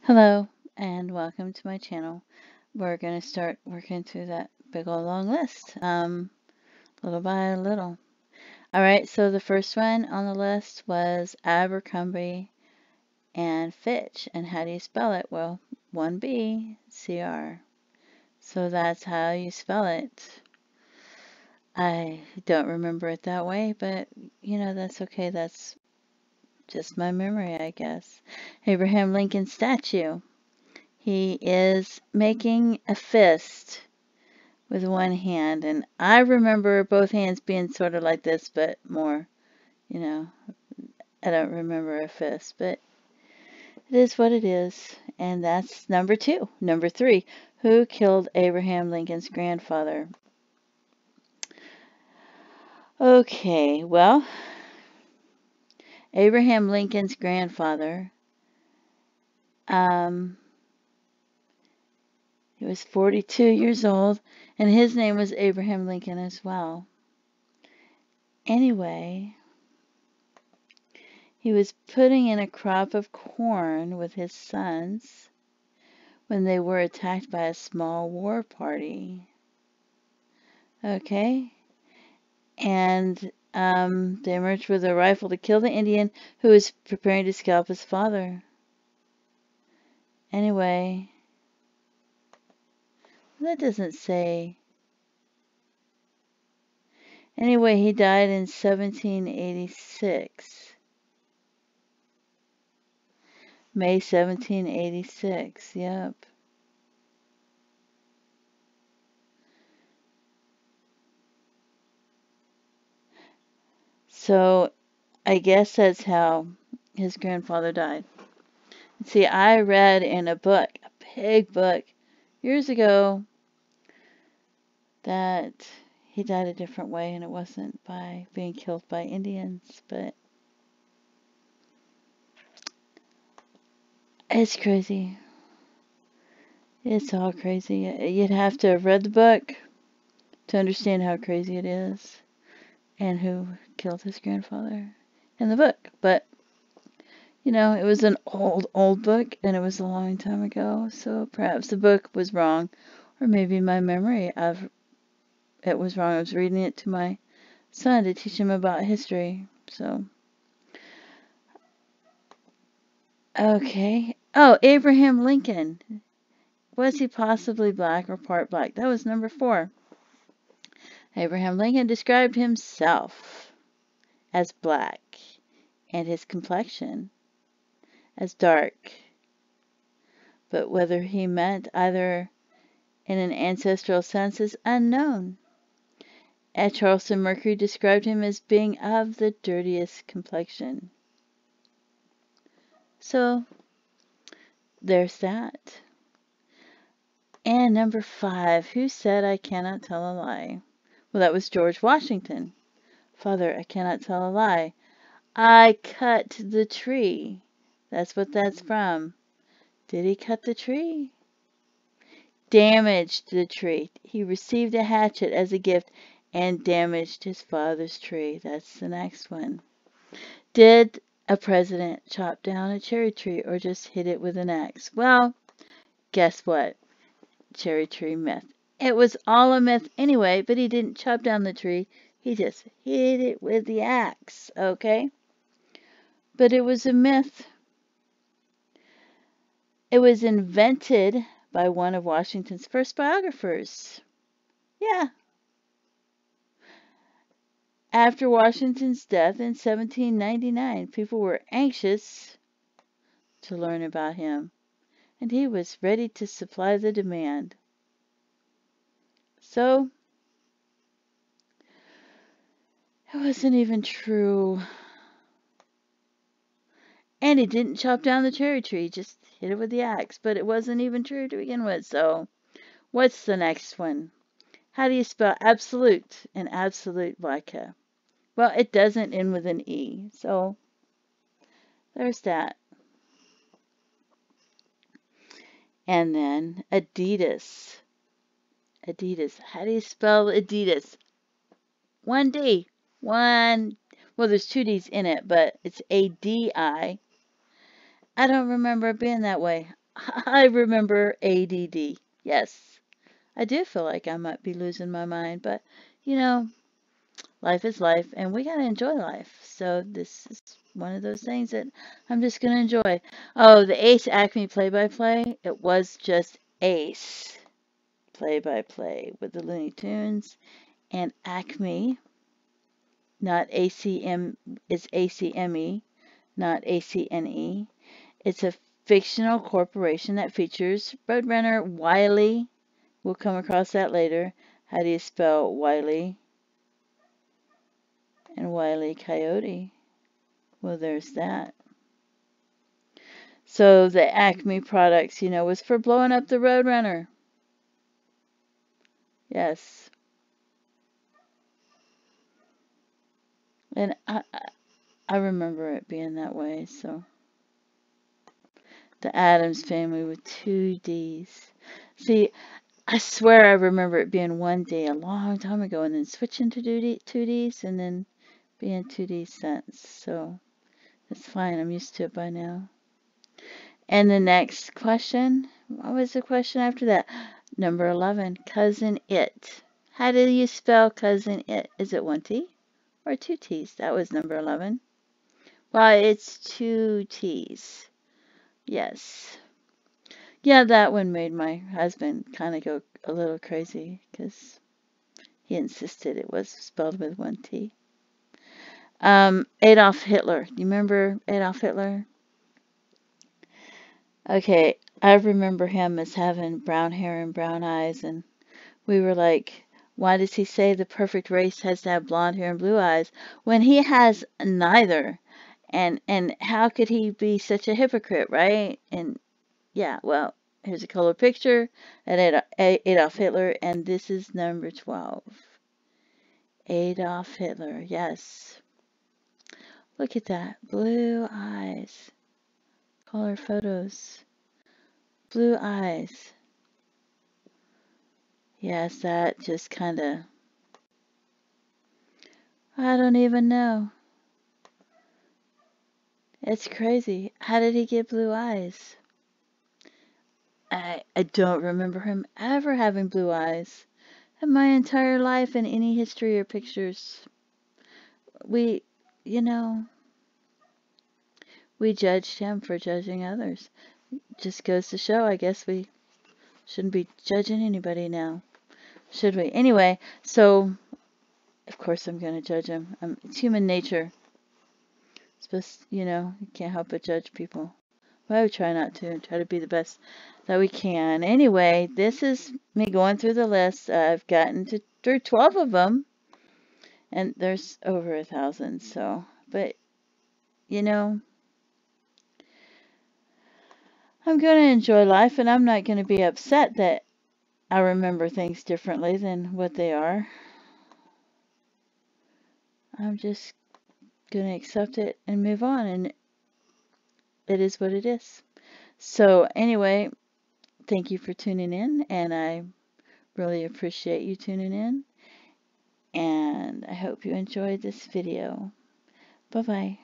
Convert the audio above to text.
Hello and welcome to my channel. We're going to start working through that big old long list, little by little. Alright, so the first one on the list was Abercrombie and Fitch. And how do you spell it? Well, 1B, CR. So that's how you spell it. I don't remember it that way, but that's okay. That's just my memory, I guess. Abraham Lincoln statue. He is making a fist with one hand, and I remember both hands being sort of like this, but more, I don't remember a fist, but it is what it is, and that's number 2. Number 3, who killed Abraham Lincoln's grandfather? Okay, well, Abraham Lincoln's grandfather, he was 42 years old, and his name was Abraham Lincoln as well. Anyway, he was putting in a crop of corn with his sons when they were attacked by a small war party. Okay? And they emerged with a rifle to kill the Indian who was preparing to scalp his father. Anyway, that doesn't say. Anyway, he died in 1786. May 1786, yep. So, I guess that's how his grandfather died. See, I read in a book, a big book, years ago, that he died a different way, and it wasn't by being killed by Indians, but it's crazy. It's all crazy. You'd have to have read the book to understand how crazy it is and who killed his grandfather in the book. But, it was an old book, and it was a long time ago, so perhaps the book was wrong, or maybe my memory of it was wrong. I was reading it to my son to teach him about history, so. Okay. Oh, Abraham Lincoln. Was he possibly black or part black? That was number 4. Abraham Lincoln described himself as black and his complexion as dark. But whether he meant either in an ancestral sense is unknown. Ed Charleston Mercury described him as being of the dirtiest complexion. So, there's that. And number 5, who said I cannot tell a lie? Well, that was George Washington. Father, I cannot tell a lie. I cut the tree. That's what that's from. Did he cut the tree? Damaged the tree. He received a hatchet as a gift and damaged his father's tree. That's the next one. Did a president chop down a cherry tree or just hit it with an axe? Well, guess what? Cherry tree myth. It was all a myth anyway, but he didn't chop down the tree. He just hit it with the axe, okay? But it was a myth. It was invented by one of Washington's first biographers. Yeah. After Washington's death in 1799, people were anxious to learn about him, and he was ready to supply the demand. So, it wasn't even true. And he didn't chop down the cherry tree, just hit it with the axe, but it wasn't even true to begin with. So, what's the next one? How do you spell absolute in absolute vodka? Well, it doesn't end with an E, so there's that. And then Adidas. Adidas. How do you spell Adidas? 1D. Well, there's 2 D's in it, but it's A-D-I. I don't remember it being that way. I remember ADD. Yes, I do feel like I might be losing my mind, but you know, life is life, and we gotta enjoy life. So this is one of those things that I'm just gonna enjoy. Oh, the Ace Acme play-by-play. It was just Ace play-by-play with the Looney Tunes and Acme, not ACM. It's ACME, not ACNE. It's a fictional corporation that features Roadrunner Wile. We'll come across that later. How do you spell Wile? And Wile E. Coyote. Well, there's that. So the Acme products, you know, was for blowing up the Roadrunner. Yes. And I remember it being that way, so. The Addams Family with 2 Ds. See, I swear I remember it being 1 D a long time ago, and then switching to 2 Ds, and then being 2 D since. So it's fine. I'm used to it by now. And the next question, what was the question after that? Number 11, Cousin It. How do you spell Cousin It? Is it 1 T or 2 T's? That was number 11. Well, it's 2 T's. Yes. Yeah, that one made my husband kind of go a little crazy because he insisted it was spelled with 1 T. Adolf Hitler. Do you remember Adolf Hitler? Okay, I remember him as having brown hair and brown eyes, and we were like, why does he say the perfect race has to have blonde hair and blue eyes when he has neither? And how could he be such a hypocrite, right? And yeah, well, here's a color picture at Adolf Hitler, and this is number 12. Adolf Hitler, yes. Look at that, blue eyes. Color photos. Blue eyes. Yes, that just kind of, I don't even know. It's crazy. How did he get blue eyes? I don't remember him ever having blue eyes in my entire life in any history or pictures. We, you know, we judged him for judging others. Just goes to show, I guess we shouldn't be judging anybody now, should we? Anyway, so, of course I'm going to judge him. It's human nature. It's just, you know, you can't help but judge people. Well, we try not to and try to be the best that we can. Anyway, this is me going through the list. I've gotten through 12 of them, and there's over 1,000, so, but, you know, I'm going to enjoy life, and I'm not going to be upset that I remember things differently than what they are. I'm just going to accept it and move on, and it is what it is. So anyway, thank you for tuning in, and I really appreciate you tuning in, and I hope you enjoyed this video. Bye-bye.